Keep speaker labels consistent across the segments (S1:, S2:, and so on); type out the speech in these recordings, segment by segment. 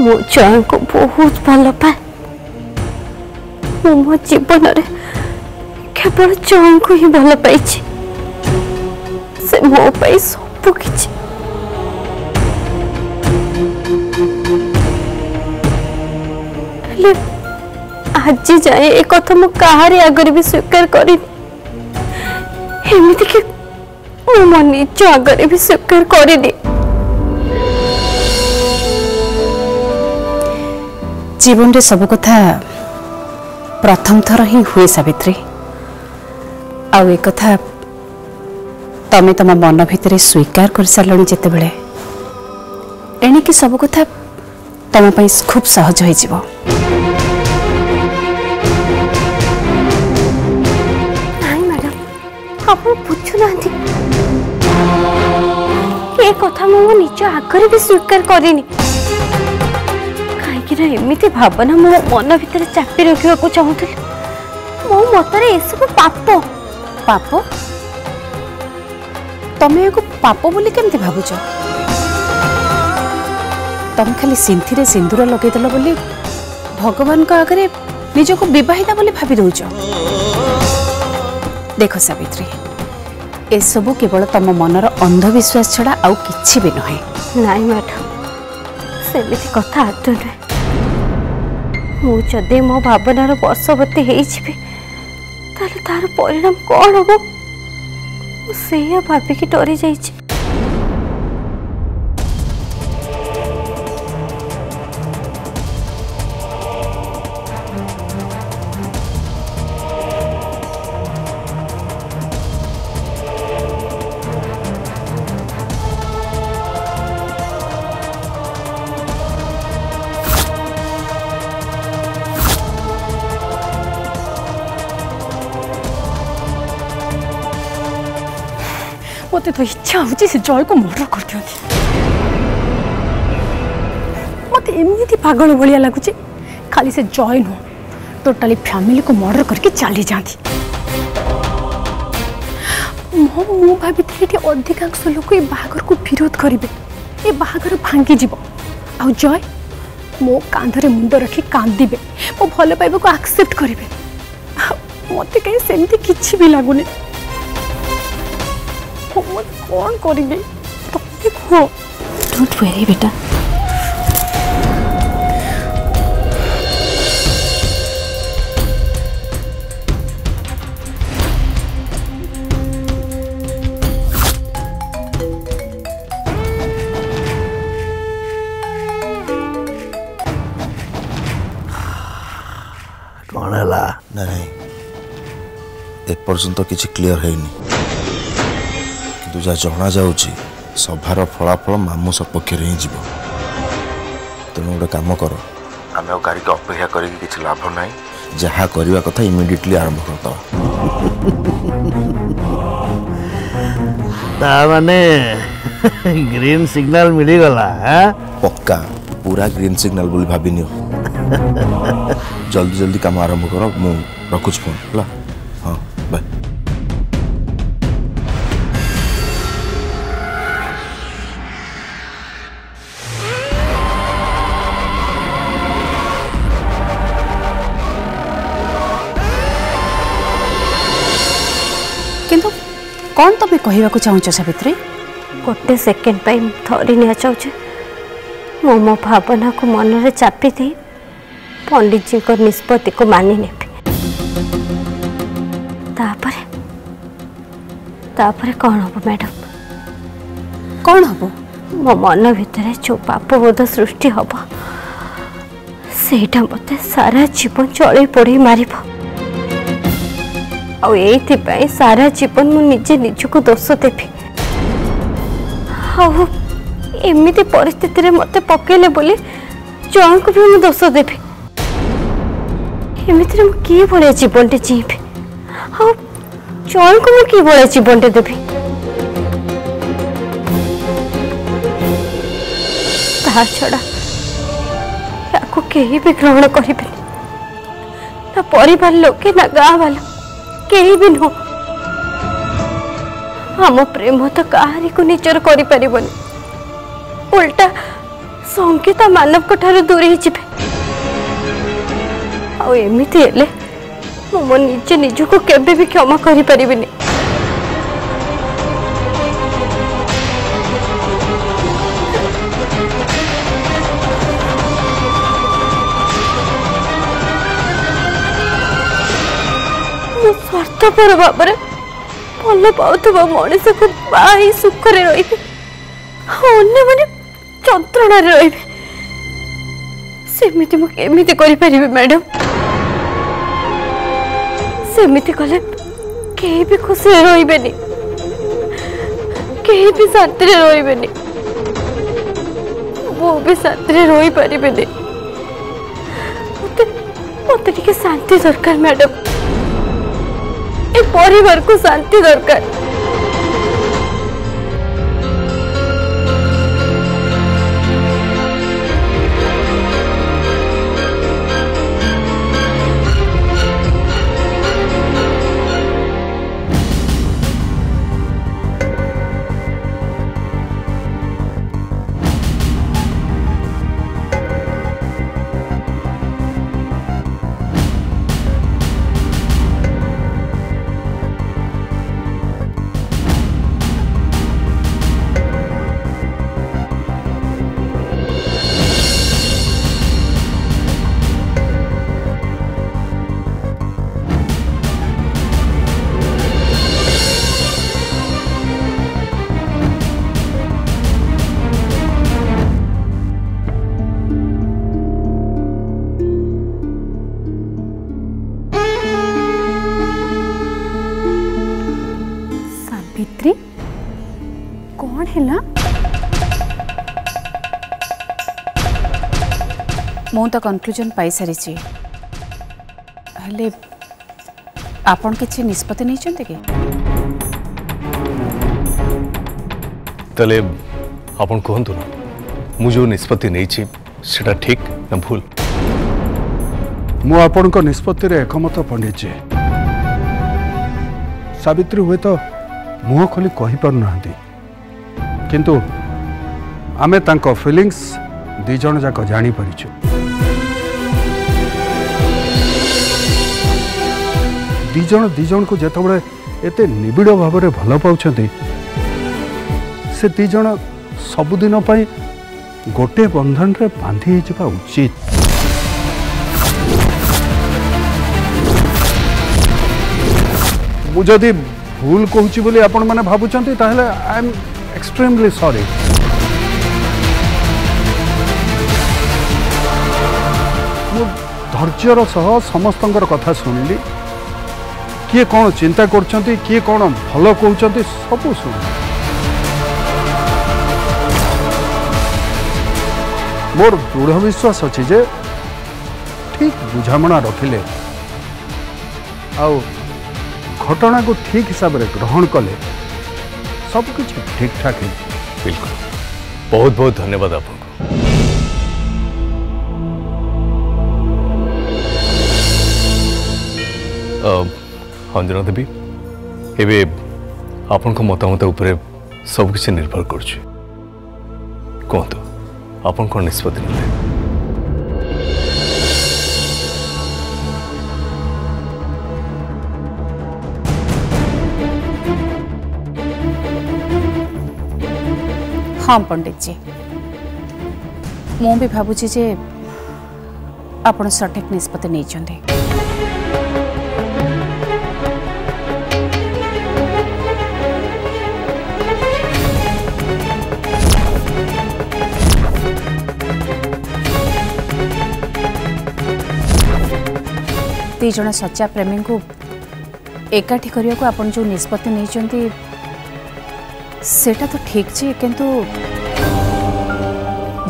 S1: मो जय को बहुत भल पाए। मो जीवन रे केवल जय को ही भल पाई। से मो पाई सब किछि। आज जाए एक कथा मु कहारी आगे भी स्वीकार करिनी। एमती कि मो निज आगे भी स्वीकार करिनी।
S2: जीवन रे सब कथा प्रथम थर ही हुए सावित्री। आउ एक कथा तमे तम मन भितर स्वीकार कर सारे जिते बड़े एणिकी सब कथा तम पाई खूब सहज हो जीवो।
S1: आप बुझुना ये कथा मो निज आगे भी स्वीकार करिनी। कहीं एमती भावना मो मन भितर चापी रखा चाहूली। मो मतरे ये सब पाप।
S2: पाप तमे को पाप बोली केमती भावुच? तम खाली सिंथी रे सिंदूर लगेदेल बोली भगवान का आगे निजको विवाहिता बोली भाभी दौच। देख सावित्री ए सबू केवल तम मनर अंधविश्वास छड़ा आउ किछि भी नहे।
S1: नाई मैडम सेमिति कथा आदु नुहे। मु जदि मो भावनार वशवर्ती होइछि ताले तार परिणाम कौन हम से भाविकी डरी जाइछि।
S3: मते तो इच्छा होची से जय को मर्डर कर दियो। मते एमती पागल भलिया लागुची। खाली से जय नो टोटली फैमिली को मर्डर करके चली जाती। मु भाभी अधिकांश लोक ये बाहागर को विरोध करेंगे। ये बाहागर भांगी जीव आ जय मो कांधरे मुंड रखी कांदे मो भल पाइबा को एक्सेप्ट करेंगे। मते कहीं सेमती किछि भी लागुनी। कौन करेंगे देखो।
S1: डोंट वरी बेटा।
S4: कौन है नहीं एपर्यंत किसी क्लियर है नहीं। जहाँ जना जाऊँगी सभार फलाफल मामू सपक्ष ही जीव। तेणु गोटे कम कर आम गाड़ी की अपेक्षा कर लाभ ना। जहाँ करवा कथा इमिडिएटली आरंभ कर
S5: माने ग्रीन सिग्नल मिली गला।
S4: पक्का पूरा ग्रीन सिग्नल बोली भाविनी। जल्दी जल्दी काम आरंभ कर। मु रखुच फोन है। हाँ बाय।
S2: किंतु कौन तुम्हें कहवाक चाहूच सावित्री?
S1: गोटे सेकेंड थरी नि चाहे मो मो भावना को मन में चापी दे पंडित जी को निष्पत्ति को मानि ने। तापरे कौन हम मैडम?
S2: कौन हम?
S1: मो मन भितर जो पाप बोध सृष्टि हम सेटा मते सारा जीवन चले पड़ी मार। आईपाई सारा जीवन मु निजे निजको दोष देवी। एमती परिस्थिति रे मते पकेले बोली जय को भी मु दोष देवी। एमती मु कि भले जीवन टे जीवी जय को मु कि भले जीवन टे देवी। ता छड़ा या कहीं भी ग्रहण करें ना परिवार लोके ना गाँ वाला कहीं भी नुह। आम प्रेम तो कहारी को निचर कर उल्टा संगीता मानव ठार दूरी जीवे आमती हेले मो निजे निजको केबे भी क्षमा करि परिबिनी। स्वार्थपर भाव भल पाउथबा मनीष को बाई सुखरे रही अन्य माने जंत्रणा रही सेमिति मु केमिति करि परिबे मैडम सेमिति कले केही भी खुशी रहिबेनी केही भी शांति रहिबेनी वो भी शांति रही परिबेनी मते टिके शांति दरकार मैडम परिवार को शांति दरकार। कौन है ना
S2: मु तो कन्क्लूजन पाई सारी हेले आपण किसी निष्पत्ति नहीं चंते के
S6: तले आपण कहंतु ना मु जो निष्पत्ति नहीं छी सेटा ठीक ना भूल
S7: मु आपण को निष्पत्ति रे एकमत पंडित जी सावित्री हुए तो मुह खोली कहि पर नहंती किंतु आमे तांको फीलिंग्स दी जण जाक जानी परिछु दी जण को जेतबळे एते निबिड़ भाव रे भल पाउछंती से दी जण सबुदिन पई गोटे बंधन रे बांधी हिजबा उचित मुझे भूल कहूँ बोली आपण मैंने भावुंट ताहले आई एम एक्सट्रीमली सॉरी मु धैर्यर सह समस्त कथा शुणिली किए कौन चिंता करछंती किए कौन भल कहते सब शुण मोर दृढ़ विश्वास अच्छी जे ठीक बुझामणा रखिले आउ घटना को ठीक हिसाब से ग्रहण कले सब कुछ ठीक ठाक है।
S6: बिल्कुल बहुत बहुत धन्यवाद आपको। अंजना देवी एबे आपन को मतामत उपरे सब किसी निर्भर करछि कहतु आपन कोन निष्पत्ति नेले
S2: हाँ पंडित जी मु भी भावुची जे आपण सठिक निष्पत्ति नहीं चंदे दी जन सच्चा प्रेमी को एकाठी करने को आपण जो निष्पत्ति नहीं चंदी सेटा तो ठीक छी किंतु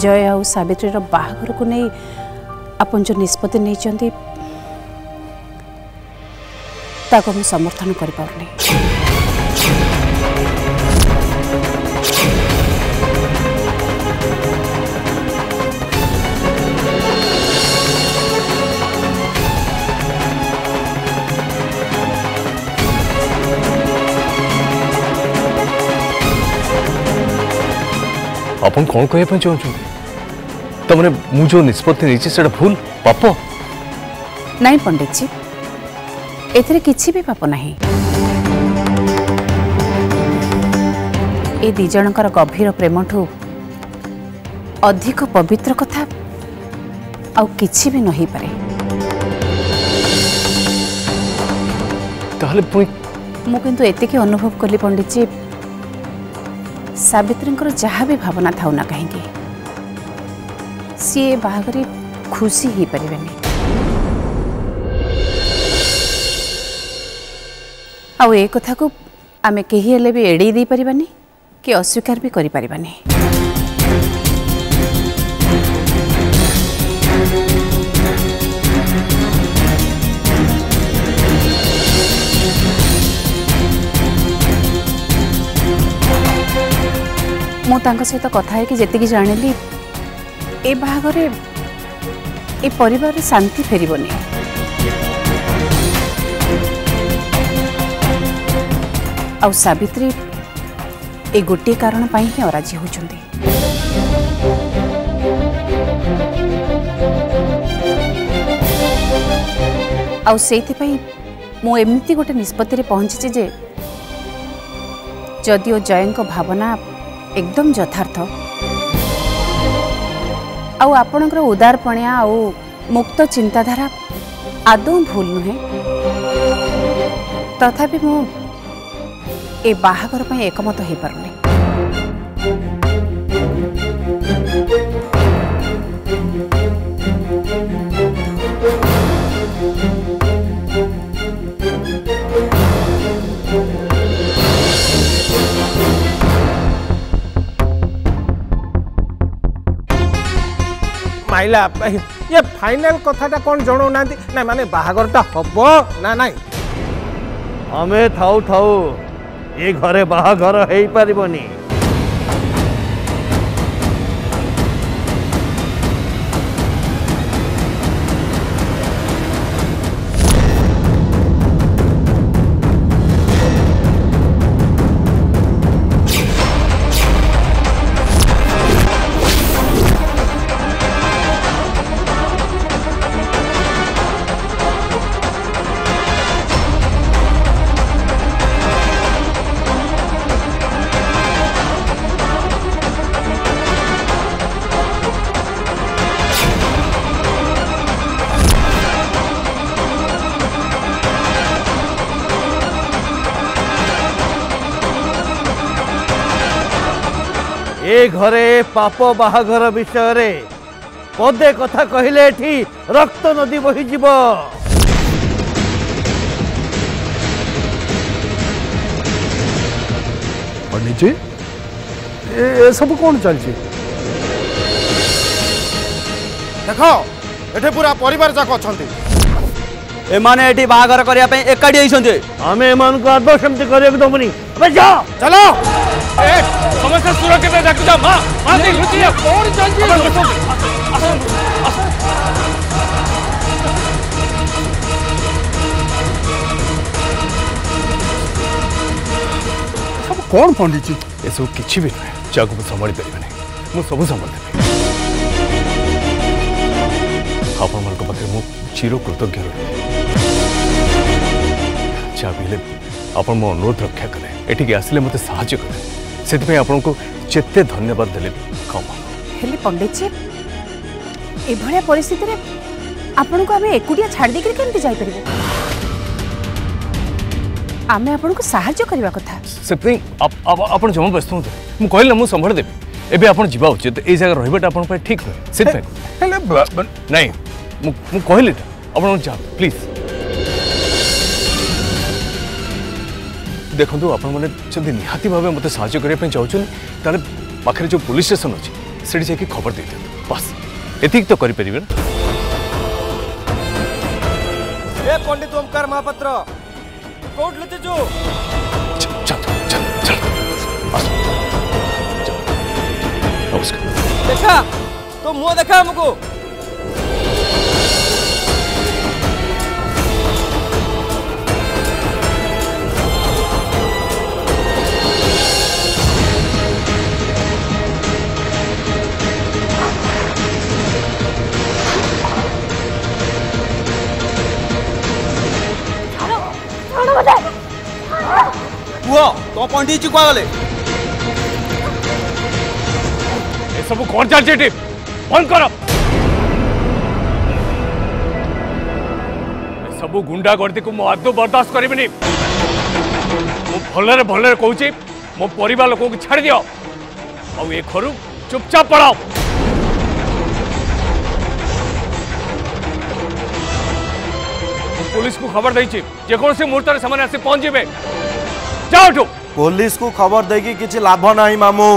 S2: जय आउ सावित्री रो बाहागर को नहीं अपन जो निष्पत्ति नहीं चंदी ताको हम समर्थन करि पाउनी
S6: अपन कौन कहे चाहते तमने मु जो निष्पत्ति नहीं सेटा भूल पाप
S2: नहीं पंडित जी एथिरे किछि भी पाप नहीं ए दी जनकर गभीर प्रेमठू अधिक पवित्र कथा आउ किछि भी नहीं पारे
S6: ताहले पुई
S2: मु किंतु एतिके अनुभव कली पंडित जी सावित्रींकर जहाँ भी भावना थाउ ना कहीं सी बाहागरे खुशी ही परिबेनी आउ ए कथा को आमे केही हेले भी एड़ी दे परिबानी कि अस्वीकार भी करि परिबानी मु तांका सहित कथा है कि जेतिकी जानिली ए बाहागरे ए परिवार शांति फेरिबनी आउ सावित्री ए गोटे कारण पाई ही अराजी होचंदी आउ सेति पई मु एमती गोटे निष्पत्ति रे पहुंची जे जदिओ जयंक भावना एकदम यथार्थ आउ आपणकर उदारपणिया आउ मुक्त चिंताधारा आदौ भूल नुहे तथापि मु ए बाहागर पई एकमत हो पारुनी
S8: माइला ये फाइनल कथाटा कौन जणौ ना ना माने बाहागरटा हबो ना नाई
S5: आमे थाउ थाउ ये घरे बाहागर हेई पारिबनी ए घरे पाप बाहागर विषय रे पदे कथा कहले एठी रक्त नदी बही जीव
S7: पंडित जी ए सब कौन चलछि
S8: देखो एठे पूरा परिवार जाक अछंती
S9: एमाने एठी बाहागर करिया पे एकाडी आइछन्ते
S5: आमे एमान को आदो समति करिया दमनी अबे जा
S8: चलो ए समस्त सुरक्षित रख जा मां मां देख लुची कौन जल्दी
S7: सब कौन पंडित जी
S6: ये सब किछि भी नहीं जागु संभाली परिबे मु सब संभाल देबे आपण मन को पाखे मु चिर कृतज्ञ रहे चाबिले आपण मो अनुरोध रक्षा करे एठी आसिले मते सहायता करे सेति पे आपण को जेते धन्यवाद देले कम
S2: हेले पंडित जी ए भलिया परिस्थिति रे आपण को आमे एकुडिया छाड़ दे के केमति जाई परबो आमे आपण को सहायता करबा कथा
S6: सेति आपण जम व्यस्त हो मु कहले मु संभाल देबे एबे आपण जीवा उचित ए जगह रहबेटा आपण पे ठीक होय सेति पे हेले नहीं मु कहले आपण जा प्लीज देखो आपण मैंने जब निहाती भाव मत साहय करने चाहूँ ताले पाखे जो पुलिस स्टेशन अच्छी से जाकि खबर दे दिखाँ बस एतिक तो करें
S9: ए पंडित ओमकार महापात्र कोड लेते जो
S6: चल चल चल नमस्कार
S9: देखा तो मुंह देखा हमको तो पंडित जी कुआ गले
S8: ए सब कौन चलछि बंद कर सब गुंडा गर्दी को मो आदौ बर्दाश्त करिबिनी मो भलरे भलरे कहूछि मो परिवार लोक को छाड़ दियो और ए घरु चुपचाप पड़ाओ पुलिस को खबर देछि जेकोसी मुहूर्त रे सामने आसी पहुंच जिवे जाओ ठो
S4: पुलिस को खबर देगी किछि लाभ नाही मामू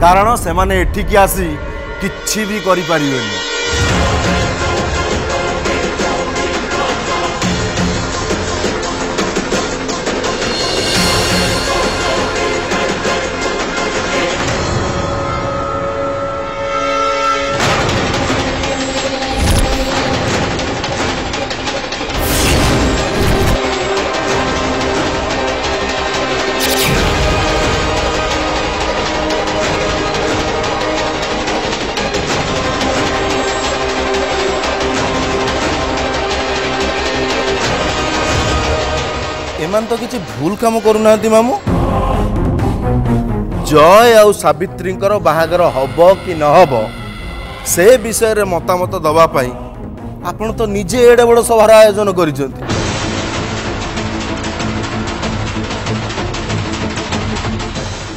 S4: कारण से माने एठिकी आसी किछि भी करि परिबेनी एमान तो किसी भूल काम करूना मामू जय आ सावित्री बाहागर हब कि न हब से विषय रे मतामत दबा पाई आपण तो निजे एडे बड़ सभार आयोजन करिसेंती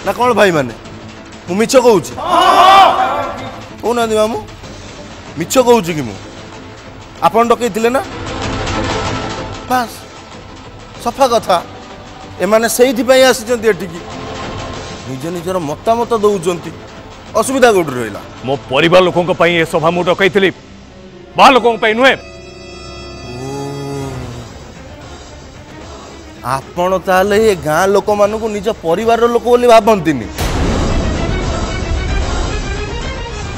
S4: ना कौन भाई माने मु मिछ कहूची कहूना मामू मिछ कहूची कि मु आपण डकैथिले ना बस सफा कथा एमाने सेठी पई आसीचंती एठिकी निज निजर मतामत दउचंती असुविधा कोड रहिला
S8: मो परिवार लोकों को पई ए सभा मु डकैथिली बा लोकों पई नुहे
S4: आपण ताले ए गां लोक मानु को निज परिवार लोक बोली भाबंतिनी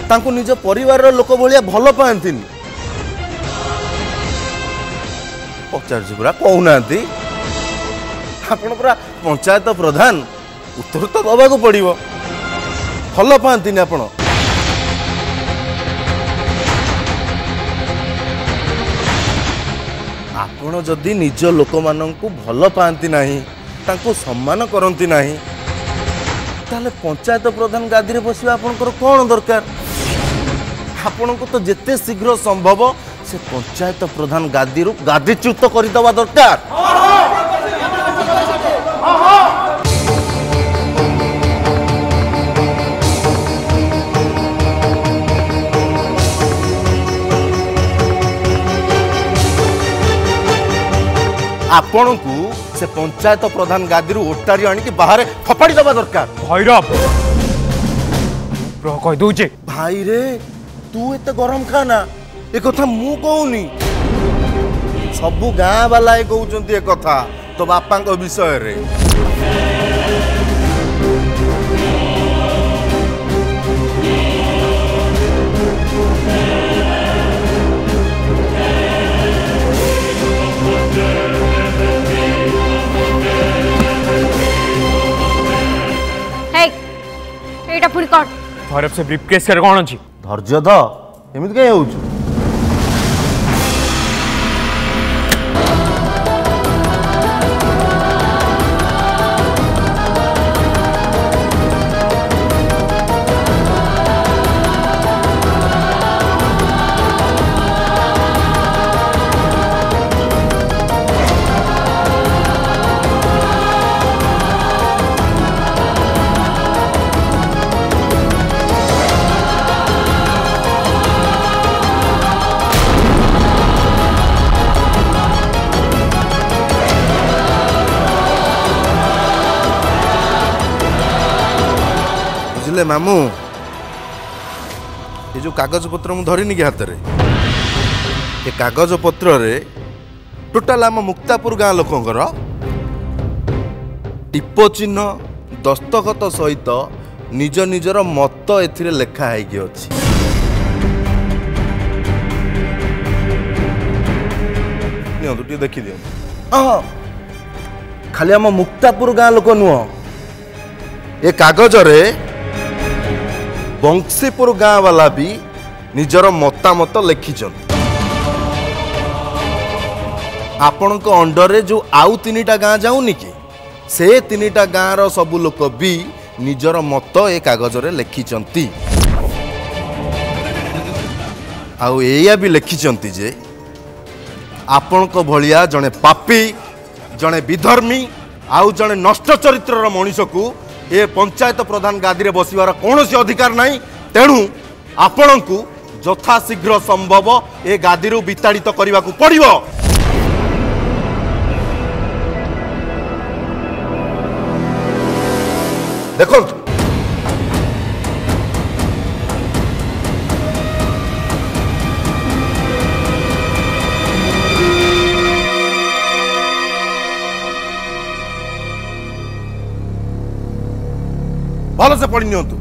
S4: तांको निज परिवार लोक भलिया भलो पांतिनी पचार जी पूरा कहूनांती आपण पूरा पंचायत प्रधान उत्तर तो दबा को पड़ो भल पाती आपण आपण जदि निज लोक माननकु भल पाती नाही तांको सम्मान करंती नाही ताले पंचायत प्रधान गादी रे बसिबा आपनकर कोन दरकार आपण को तो जिते शीघ्र संभव से पंचायत प्रधान गादी रु गादीच्युत कर दवा दरकार आपण को से पंचायत प्रधान गादी ओटारी आनिक बाहर फपाड़ी दबा दरकार
S8: भैरव कह दूचे
S4: भाई रे तू एते गरम खाना ए कथा मु कहूनी सबु गाँ वाला कहते ए कथा तो बापा विषय रे
S1: पुणी कौन
S8: भैरव से ब्रीफकेस कर कौन अछि
S4: धैर्य ध एमित कहीं होउछ मामू ये जो कागज पत्र मु धरिनी कि हाथ रे ये कागज पत्र रे टोटाल आम मुक्तापुर गाँ लोकंकर टिप चिन्ह दस्तखत सहित निज निजर मत एथिरे लेखा है अच्छी टे देखी दियो हाँ खाली आम मुक्तापुर गाँ लोक नुह ये कागज रे बंशीपुर गाँ वाला भी निजर मतामत लिखिछन आपण अंडर रे जो आउ 3टा गाँ जाऊनी कि से 3टा गाँव सबु लोक भी निजर मत ए कागज रे लिखिचंती आउ एया भी लिखिचंती जे आपण को भलिया जने पापी जने विधर्मी आउ जने नष्ट चरित्रर मनीष को ए पंचायत प्रधान गादी रे बसिवार कौनसी अधिकार नहीं। तेणु आपण को यथाशीघ्र संभव ए गादी रु विताड़ित करने को पड़िबो। देखो भल से पढ़ी नियंतु।